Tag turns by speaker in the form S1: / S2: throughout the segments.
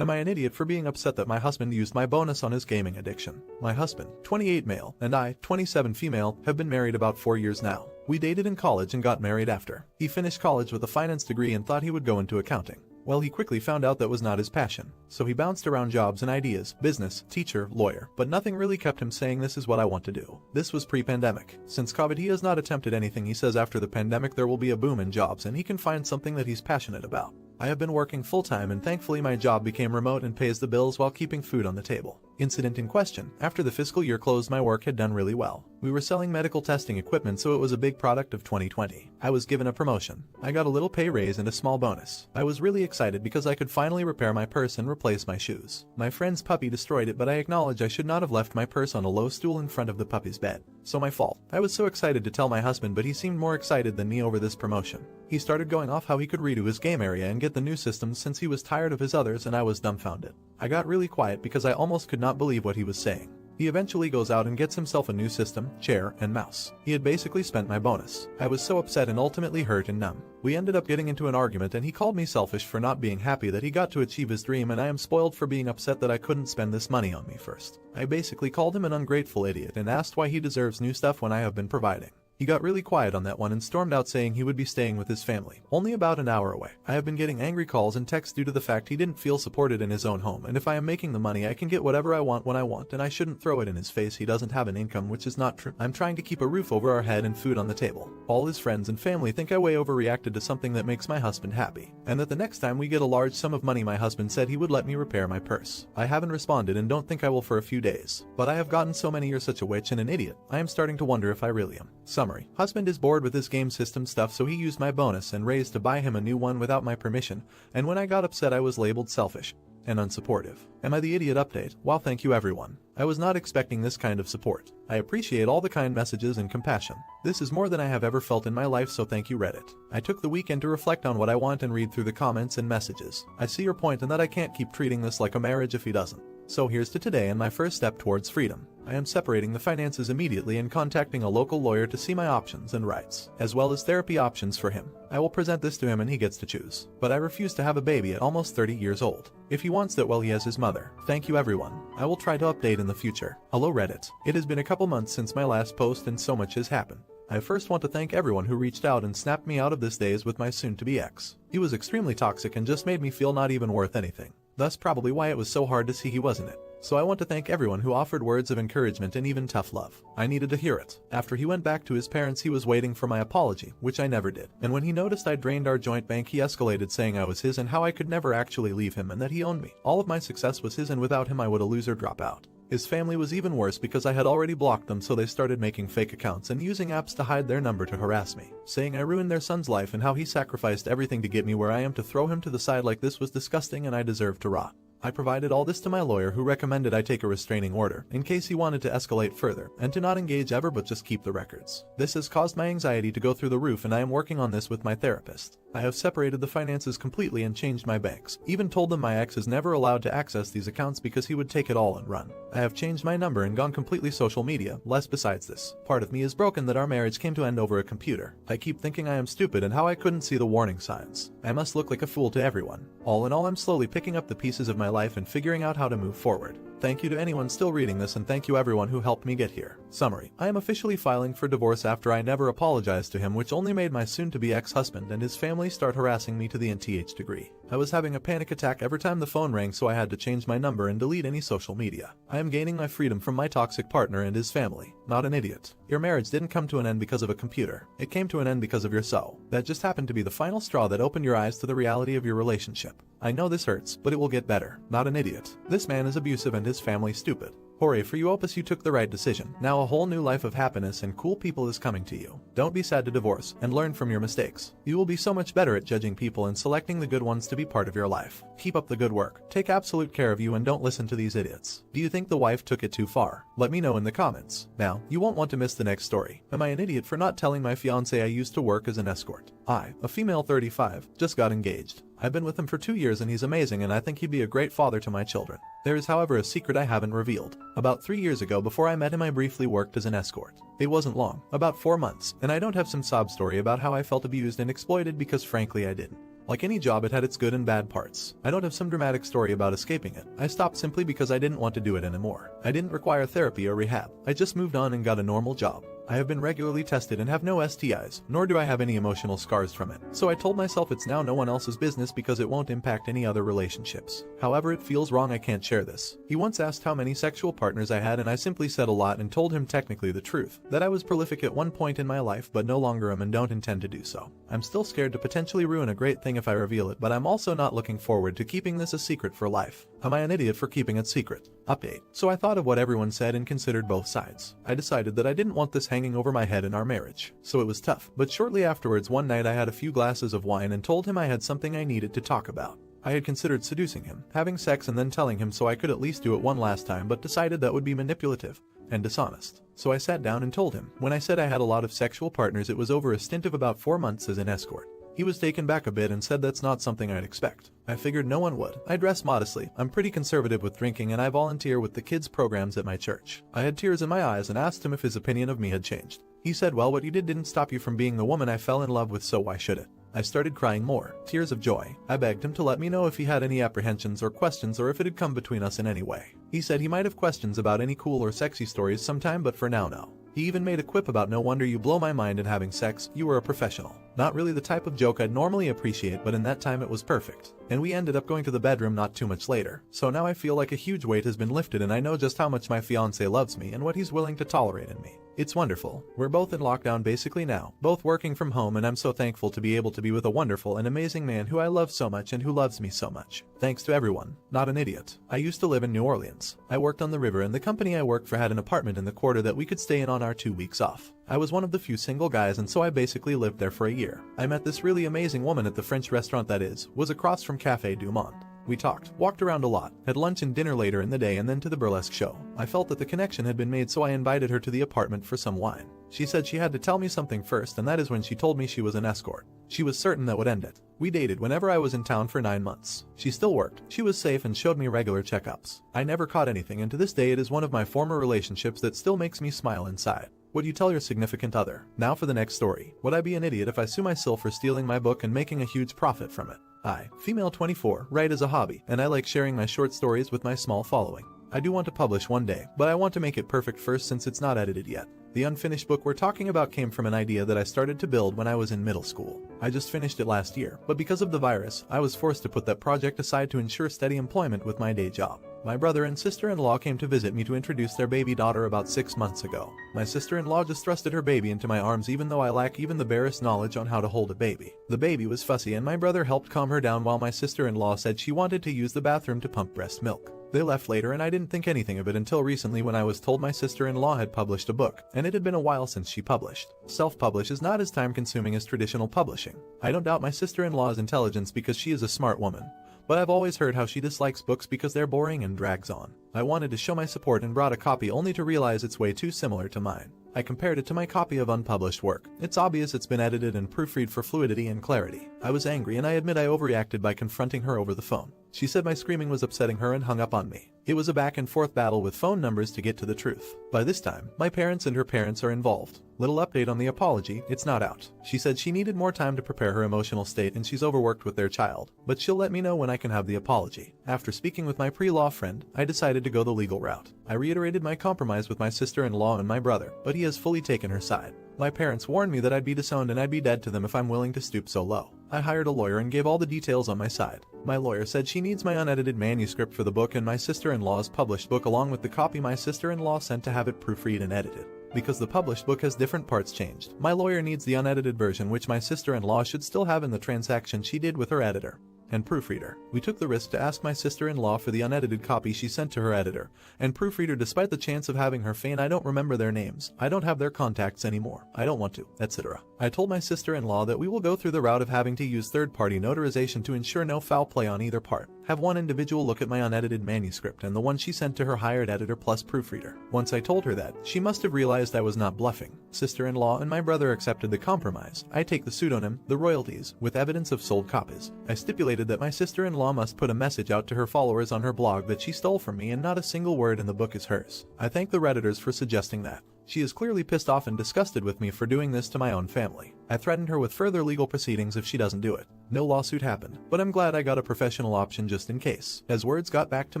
S1: Am I an idiot for being upset that my husband used my bonus on his gaming addiction? My husband, 28 male, and I, 27 female, have been married about 4 years now. We dated in college and got married after. He finished college with a finance degree and thought he would go into accounting. Well, he quickly found out that was not his passion. So he bounced around jobs and ideas, business, teacher, lawyer, but nothing really kept him saying this is what I want to do. This was pre-pandemic. Since COVID he has not attempted anything. He says after the pandemic there will be a boom in jobs and he can find something that he's passionate about. I have been working full-time and thankfully my job became remote and pays the bills while keeping food on the table. Incident in question: after the fiscal year closed my work had done really well. We were selling medical testing equipment, so it was a big product of 2020. I was given a promotion. I got a little pay raise and a small bonus. I was really excited because I could finally repair my purse and replace my shoes. My friend's puppy destroyed it, but I acknowledge I should not have left my purse on a low stool in front of the puppy's bed. So my fault. I was so excited to tell my husband, but he seemed more excited than me over this promotion. He started going off how he could redo his game area and get the new systems since he was tired of his others, and I was dumbfounded. I got really quiet because I almost could not believe what he was saying. He eventually goes out and gets himself a new system, chair, and mouse. He had basically spent my bonus. I was so upset and ultimately hurt and numb. We ended up getting into an argument and he called me selfish for not being happy that he got to achieve his dream, and I am spoiled for being upset that I couldn't spend this money on me first. I basically called him an ungrateful idiot and asked why he deserves new stuff when I have been providing. He got really quiet on that one and stormed out saying he would be staying with his family, only about an hour away. I have been getting angry calls and texts due to the fact he didn't feel supported in his own home, and if I am making the money I can get whatever I want when I want, and I shouldn't throw it in his face. He doesn't have an income, which is not true. I'm trying to keep a roof over our head and food on the table. All his friends and family think I way overreacted to something that makes my husband happy, and that the next time we get a large sum of money my husband said he would let me repair my purse. I haven't responded and don't think I will for a few days. But I have gotten so many "you're such a witch and an idiot." I am starting to wonder if I really am. Summary: husband is bored with his game system stuff, so he used my bonus and raise to buy him a new one without my permission, and when I got upset I was labeled selfish and unsupportive. Am I the idiot? Update: wow, thank you everyone. I was not expecting this kind of support. I appreciate all the kind messages and compassion. This is more than I have ever felt in my life, so thank you Reddit. I took the weekend to reflect on what I want and read through the comments and messages. I see your point and that I can't keep treating this like a marriage if he doesn't. So here's to today and my first step towards freedom. I am separating the finances immediately and contacting a local lawyer to see my options and rights, as well as therapy options for him. I will present this to him and he gets to choose. But I refuse to have a baby at almost 30 years old. If he wants that, well, he has his mother. Thank you everyone. I will try to update in the future. Hello Reddit. It has been a couple months since my last post and so much has happened. I first want to thank everyone who reached out and snapped me out of this days with my soon-to-be ex. He was extremely toxic and just made me feel not even worth anything. Thus probably why it was so hard to see he wasn't it. So I want to thank everyone who offered words of encouragement and even tough love. I needed to hear it. After he went back to his parents he was waiting for my apology, which I never did. And when he noticed I drained our joint bank he escalated, saying I was his and how I could never actually leave him and that he owned me. All of my success was his and without him I would a loser drop out. His family was even worse because I had already blocked them, so they started making fake accounts and using apps to hide their number to harass me, saying I ruined their son's life and how he sacrificed everything to get me where I am, to throw him to the side like this was disgusting and I deserved to rot. I provided all this to my lawyer, who recommended I take a restraining order in case he wanted to escalate further, and to not engage ever but just keep the records. This has caused my anxiety to go through the roof and I am working on this with my therapist. I have separated the finances completely and changed my banks, even told them my ex is never allowed to access these accounts because he would take it all and run. I have changed my number and gone completely social media, less besides this. Part of me is broken that our marriage came to end over a computer. I keep thinking I am stupid and how I couldn't see the warning signs. I must look like a fool to everyone. All in all, I'm slowly picking up the pieces of my life and figuring out how to move forward. Thank you to anyone still reading this, and thank you everyone who helped me get here. Summary: I am officially filing for divorce after I never apologized to him, which only made my soon-to-be ex-husband and his family start harassing me to the nth degree. I was having a panic attack every time the phone rang, so I had to change my number and delete any social media. I am gaining my freedom from my toxic partner and his family. Not an idiot. Your marriage didn't come to an end because of a computer. It came to an end because of your soul. That just happened to be the final straw that opened your eyes to the reality of your relationship. I know this hurts, but it will get better. Not an idiot. This man is abusive and his family stupid. Hooray for you, Opus, you took the right decision. Now a whole new life of happiness and cool people is coming to you. Don't be sad to divorce, and learn from your mistakes. You will be so much better at judging people and selecting the good ones to be part of your life. Keep up the good work. Take absolute care of you and don't listen to these idiots. Do you think the wife took it too far? Let me know in the comments. Now, you won't want to miss the next story. Am I an idiot for not telling my fiance I used to work as an escort? I, a female 35, just got engaged. I've been with him for 2 years and he's amazing and I think he'd be a great father to my children. There is, however, a secret I haven't revealed. About 3 years ago, before I met him, I briefly worked as an escort. It wasn't long, about 4 months, and I don't have some sob story about how I felt abused and exploited because frankly I didn't. Like any job, it had its good and bad parts. I don't have some dramatic story about escaping it. I stopped simply because I didn't want to do it anymore. I didn't require therapy or rehab. I just moved on and got a normal job. I have been regularly tested and have no STIs, nor do I have any emotional scars from it. So I told myself it's now no one else's business because it won't impact any other relationships. However, it feels wrong I can't share this. He once asked how many sexual partners I had, and I simply said a lot and told him technically the truth, that I was prolific at one point in my life but no longer am and don't intend to do so. I'm still scared to potentially ruin a great thing if I reveal it, but I'm also not looking forward to keeping this a secret for life. Am I an idiot for keeping it secret? Update. So I thought of what everyone said and considered both sides. I decided that I didn't want this hanging over my head in our marriage. So it was tough. But shortly afterwards, one night I had a few glasses of wine and told him I had something I needed to talk about. I had considered seducing him, having sex and then telling him so I could at least do it one last time, but decided that would be manipulative and dishonest. So I sat down and told him. When I said I had a lot of sexual partners, it was over a stint of about 4 months as an escort. He was taken back a bit and said that's not something I'd expect. I figured no one would. I dress modestly. I'm pretty conservative with drinking and I volunteer with the kids programs at my church. I had tears in my eyes and asked him if his opinion of me had changed. He said, well, what you did didn't stop you from being the woman I fell in love with, so why should it? I started crying more, tears of joy. I begged him to let me know if he had any apprehensions or questions or if it had come between us in any way. He said he might have questions about any cool or sexy stories sometime, but for now, no. He even made a quip about no wonder you blow my mind in having sex, you were a professional. Not really the type of joke I'd normally appreciate, but in that time it was perfect. And we ended up going to the bedroom not too much later. So now I feel like a huge weight has been lifted and I know just how much my fiancé loves me and what he's willing to tolerate in me. It's wonderful. We're both in lockdown basically now, both working from home, and I'm so thankful to be able to be with a wonderful and amazing man who I love so much and who loves me so much. Thanks to everyone. Not an idiot. I used to live in New Orleans. I worked on the river and the company I worked for had an apartment in the quarter that we could stay in on our 2 weeks off. I was one of the few single guys and so I basically lived there for a year. I met this really amazing woman at the French restaurant that was across from Café du Monde. We talked, walked around a lot, had lunch and dinner later in the day and then to the burlesque show. I felt that the connection had been made, so I invited her to the apartment for some wine. She said she had to tell me something first, and that is when she told me she was an escort. She was certain that would end it. We dated whenever I was in town for 9 months. She still worked, she was safe and showed me regular checkups. I never caught anything, and to this day it is one of my former relationships that still makes me smile inside. Would you tell your significant other? Now for the next story. Would I be an idiot if I sue myself for stealing my book and making a huge profit from it? I, female 24, write as a hobby, and I like sharing my short stories with my small following. I do want to publish one day, but I want to make it perfect first since it's not edited yet. The unfinished book we're talking about came from an idea that I started to build when I was in middle school. I just finished it last year, but because of the virus, I was forced to put that project aside to ensure steady employment with my day job. My brother and sister-in-law came to visit me to introduce their baby daughter about 6 months ago. My sister-in-law just thrusted her baby into my arms even though I lack even the barest knowledge on how to hold a baby. The baby was fussy and my brother helped calm her down while my sister-in-law said she wanted to use the bathroom to pump breast milk. They left later and I didn't think anything of it until recently when I was told my sister-in-law had published a book, and it had been a while since she published. Self-publish is not as time-consuming as traditional publishing. I don't doubt my sister-in-law's intelligence because she is a smart woman, but I've always heard how she dislikes books because they're boring and drags on. I wanted to show my support and brought a copy only to realize it's way too similar to mine. I compared it to my copy of unpublished work. It's obvious it's been edited and proofread for fluidity and clarity. I was angry and I admit I overreacted by confronting her over the phone. She said my screaming was upsetting her and hung up on me. It was a back and forth battle with phone numbers to get to the truth. By this time, my parents and her parents are involved. Little update on the apology, it's not out. She said she needed more time to prepare her emotional state and she's overworked with their child, but she'll let me know when I can have the apology. After speaking with my pre-law friend, I decided to go the legal route. I reiterated my compromise with my sister-in-law and my brother, but he has fully taken her side. My parents warned me that I'd be disowned and I'd be dead to them if I'm willing to stoop so low. I hired a lawyer and gave all the details on my side. My lawyer said she needs my unedited manuscript for the book and my sister-in-law's published book along with the copy my sister-in-law sent to have it proofread and edited. Because the published book has different parts changed, my lawyer needs the unedited version which my sister-in-law should still have in the transaction she did with her editor and proofreader. We took the risk to ask my sister-in-law for the unedited copy she sent to her editor and proofreader despite the chance of having her feign I don't remember their names, I don't have their contacts anymore, I don't want to, etc. I told my sister-in-law that we will go through the route of having to use third-party notarization to ensure no foul play on either part. Have one individual look at my unedited manuscript and the one she sent to her hired editor plus proofreader. Once I told her that, she must have realized I was not bluffing. Sister-in-law and my brother accepted the compromise. I take the pseudonym, the royalties, with evidence of sold copies. I stipulated that my sister-in-law must put a message out to her followers on her blog that she stole from me and not a single word in the book is hers. I thank the Redditors for suggesting that. She is clearly pissed off and disgusted with me for doing this to my own family. I threatened her with further legal proceedings if she doesn't do it. No lawsuit happened, but I'm glad I got a professional option just in case, as words got back to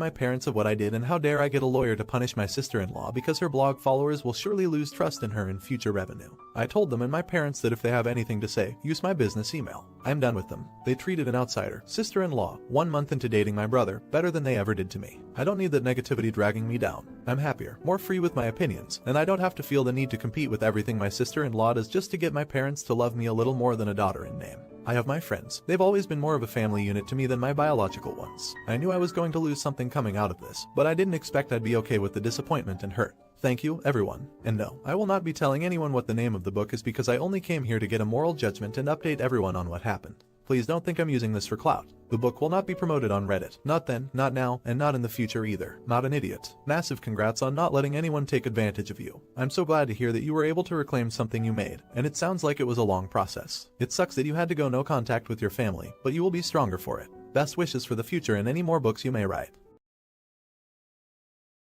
S1: my parents of what I did and how dare I get a lawyer to punish my sister-in-law because her blog followers will surely lose trust in her in future revenue. I told them and my parents that if they have anything to say, use my business email. I'm done with them. They treated an outsider, sister-in-law, 1 month into dating my brother, better than they ever did to me. I don't need that negativity dragging me down. I'm happier, more free with my opinions, and I don't have to feel the need to compete with everything my sister-in-law does just to get my parents to love me a little more than a daughter in name. I have my friends. They've always been more of a family unit to me than my biological ones. I knew I was going to lose something coming out of this, but I didn't expect I'd be okay with the disappointment and hurt. Thank you, everyone. And no, I will not be telling anyone what the name of the book is because I only came here to get a moral judgment and update everyone on what happened. Please don't think I'm using this for clout. The book will not be promoted on Reddit. Not then, not now, and not in the future either. Not an idiot. Massive congrats on not letting anyone take advantage of you. I'm so glad to hear that you were able to reclaim something you made, and it sounds like it was a long process. It sucks that you had to go no contact with your family, but you will be stronger for it. Best wishes for the future and any more books you may write.